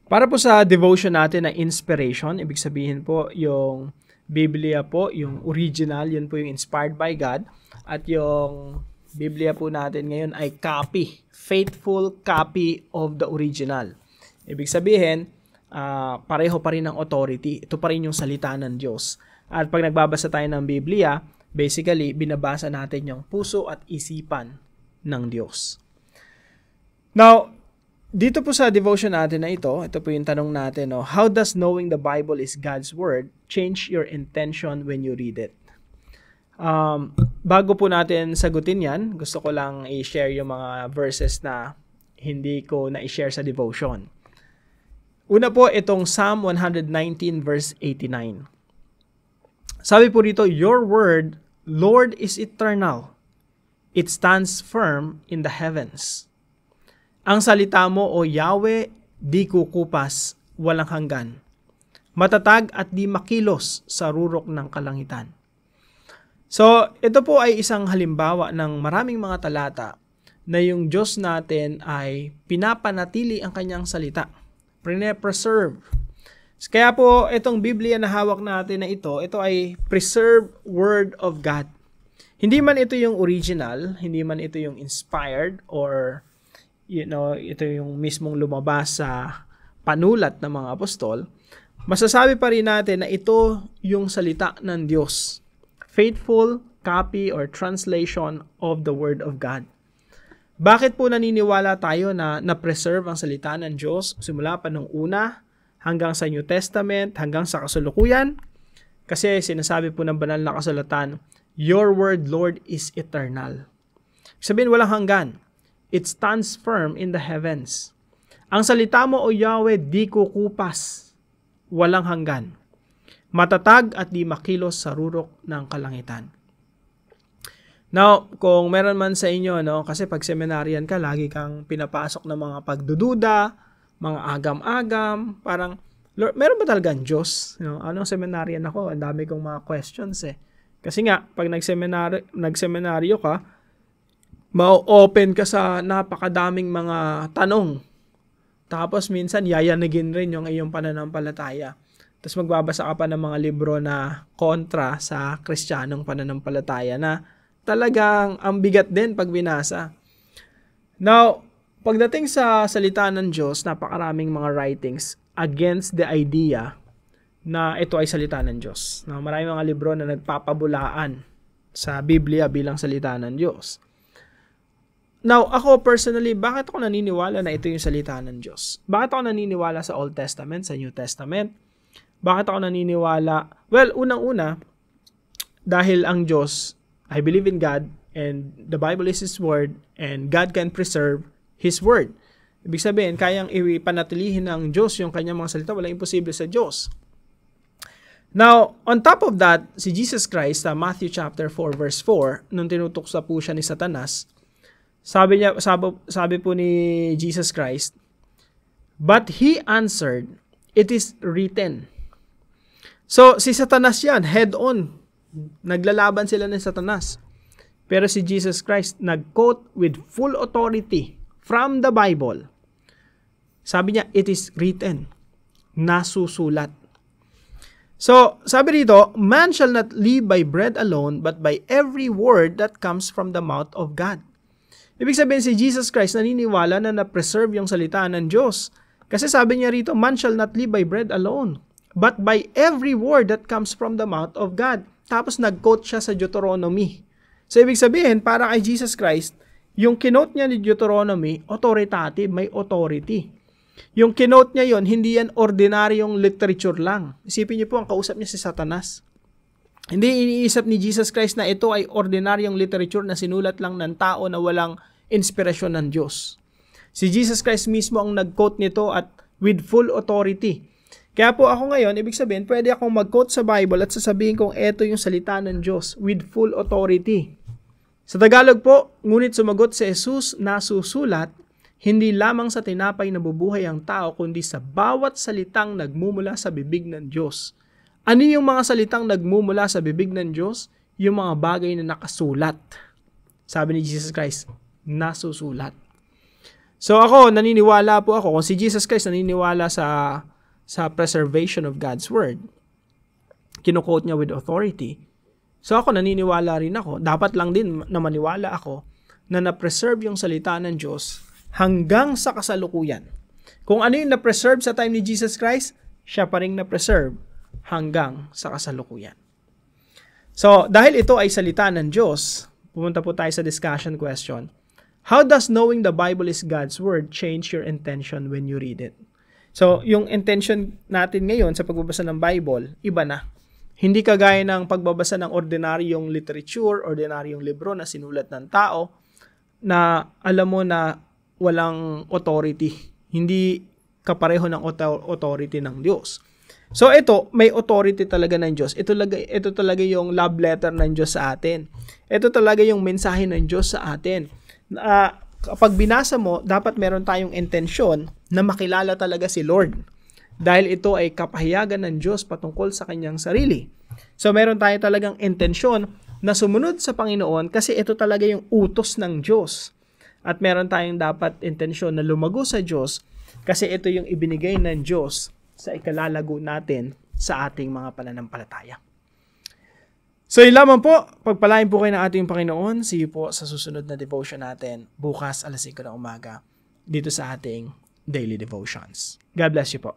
Para po sa devotion natin na inspiration, ibig sabihin po yung Biblia po, yung original, yun po yung inspired by God. At yung Biblia po natin ngayon ay copy, faithful copy of the original. Ibig sabihin, pareho pa rin ang authority. Ito pa rin yung salita ng Diyos. At pag nagbabasa tayo ng Biblia, basically, binabasa natin yung puso at isipan ng Diyos. Now, dito po sa devotion natin na ito po yung tanong natin, no? How does knowing the Bible is God's Word change your intention when you read it? Bago po natin sagutin yan, gusto ko lang i-share yung mga verses na hindi ko na-share sa devotion. Una po, itong Psalm 119 verse 89. Sabi po dito, Your word, Lord, is eternal. It stands firm in the heavens. Ang salita mo, O Yahweh, di kukupas, walang hanggan. Matatag at di makilos sa rurok ng kalangitan. So, ito po ay isang halimbawa ng maraming mga talata na yung Diyos natin ay pinapanatili ang kanyang salita. Preserve. Kaya po, itong Biblia na hawak natin na ito ay preserved Word of God. Hindi man ito yung original, hindi man ito yung inspired, or ito yung mismong lumabas sa panulat ng mga apostol, masasabi pa rin natin na ito yung salita ng Diyos. Faithful copy or translation of the Word of God. Bakit po naniniwala tayo na na-preserve ang salita ng Diyos simula pa nung una hanggang sa New Testament, hanggang sa kasalukuyan? Kasi sinasabi po ng banal na kasulatan, Your word, Lord, is eternal. Sabihin, walang hanggan. It stands firm in the heavens. Ang salita mo, O Yahweh, di kukupas, walang hanggan. Matatag at di makilos sa rurok ng kalangitan. Now, kung meron man sa inyo, kasi pag seminaryan ka, lagi kang pinapasok ng mga pagdududa, mga agam-agam, parang, Lord, meron ba talagang Diyos? Anong seminaryan ako? Ang dami kong mga questions eh. Kasi nga, pag nagseminaryo ka, ma-open ka sa napakadaming mga tanong. Tapos minsan, yayanigin rin yung iyong pananampalataya. Tapos magbabasa ka pa ng mga libro na kontra sa Kristiyanong pananampalataya na talagang ang bigat din pag binasa. Now, pagdating sa salita ng Diyos, napakaraming mga writings against the idea na ito ay salita ng Diyos. Now, maraming mga libro na nagpapabulaan sa Biblia bilang salita ng Diyos. Now, ako personally, bakit ako naniniwala na ito yung salita ng Diyos? Bakit ako naniniwala sa Old Testament, sa New Testament? Bakit ako naniniwala? Well, unang-una, dahil ang Diyos, I believe in God, and the Bible is His Word, and God can preserve His Word. Ibig sabihin, kayang ipanatilihin ng Diyos yung kanyang mga salita, walang imposible sa Diyos. Now, on top of that, si Jesus Christ, sa Matthew chapter 4, verse 4, nung tinutukso po siya ni Satanas, sabi po ni Jesus Christ, But He answered, It is written. So, si Satanas yan, head-on. Naglalaban sila ng Satanas. Pero si Jesus Christ, nag-quote with full authority from the Bible. Sabi niya, it is written. Nasusulat. So, sabi dito, man shall not live by bread alone, but by every word that comes from the mouth of God. Ibig sabihin, si Jesus Christ naniniwala na na-preserve yung salita ng Diyos. Kasi sabi niya rito, man shall not live by bread alone, but by every word that comes from the mouth of God. Tapos nag-quote siya sa Deuteronomy. So, ibig sabihin, para kay Jesus Christ, yung kinote niya ni Deuteronomy, authoritative, may authority. Yung kinote niya yon, hindi yan ordinaryong literature lang. Isipin niyo po, ang kausap niya si Satanas. Hindi iniisip ni Jesus Christ na ito ay ordinaryong literature na sinulat lang ng tao na walang inspirasyon ng Diyos. Si Jesus Christ mismo ang nag-quote nito at with full authority. Kaya po ako ngayon, ibig sabihin, pwede akong mag-quote sa Bible at sasabihin kong ito yung salita ng Diyos with full authority. Sa Tagalog po, ngunit sumagot si Jesus, nasusulat, hindi lamang sa tinapay na bubuhay ang tao, kundi sa bawat salitang nagmumula sa bibig ng Diyos. Ano yung mga salitang nagmumula sa bibig ng Diyos? Yung mga bagay na nakasulat. Sabi ni Jesus Christ, nasusulat. So ako, naniniwala po ako, kung si Jesus Christ naniniwala sa preservation of God's Word, kino-quote niya with authority, so ako naniniwala rin ako, dapat lang din na maniwala ako na na-preserve yung salita ng Diyos hanggang sa kasalukuyan. Kung ano yung na-preserve sa time ni Jesus Christ, siya pa rin na-preserve hanggang sa kasalukuyan. So, dahil ito ay salita ng Diyos, pumunta po tayo sa discussion question. How does knowing the Bible is God's Word change your intention when you read it? So, yung intention natin ngayon sa pagbabasa ng Bible, iba na. Hindi kagaya ng pagbabasa ng ordinaryong literature, ordinaryong libro na sinulat ng tao, na alam mo na walang authority. Hindi kapareho ng authority ng Diyos. So ito, may authority talaga ng Diyos. Ito talaga yung love letter ng Diyos sa atin. Ito talaga yung mensahe ng Diyos sa atin. Kapag binasa mo, dapat meron tayong intensyon na makilala talaga si Lord. Dahil ito ay kapahayagan ng Diyos patungkol sa kanyang sarili. So meron tayo talagang intensyon na sumunod sa Panginoon kasi ito talaga yung utos ng Diyos. At meron tayong dapat intensyon na lumago sa Diyos kasi ito yung ibinigay ng Diyos sa ikalalago natin sa ating mga pananampalataya. So yun lamang po, pagpalain po kayo ng ating Panginoon. See you po sa susunod na devotion natin bukas 5:00 ng umaga dito sa ating Daily Devotions. God bless you po.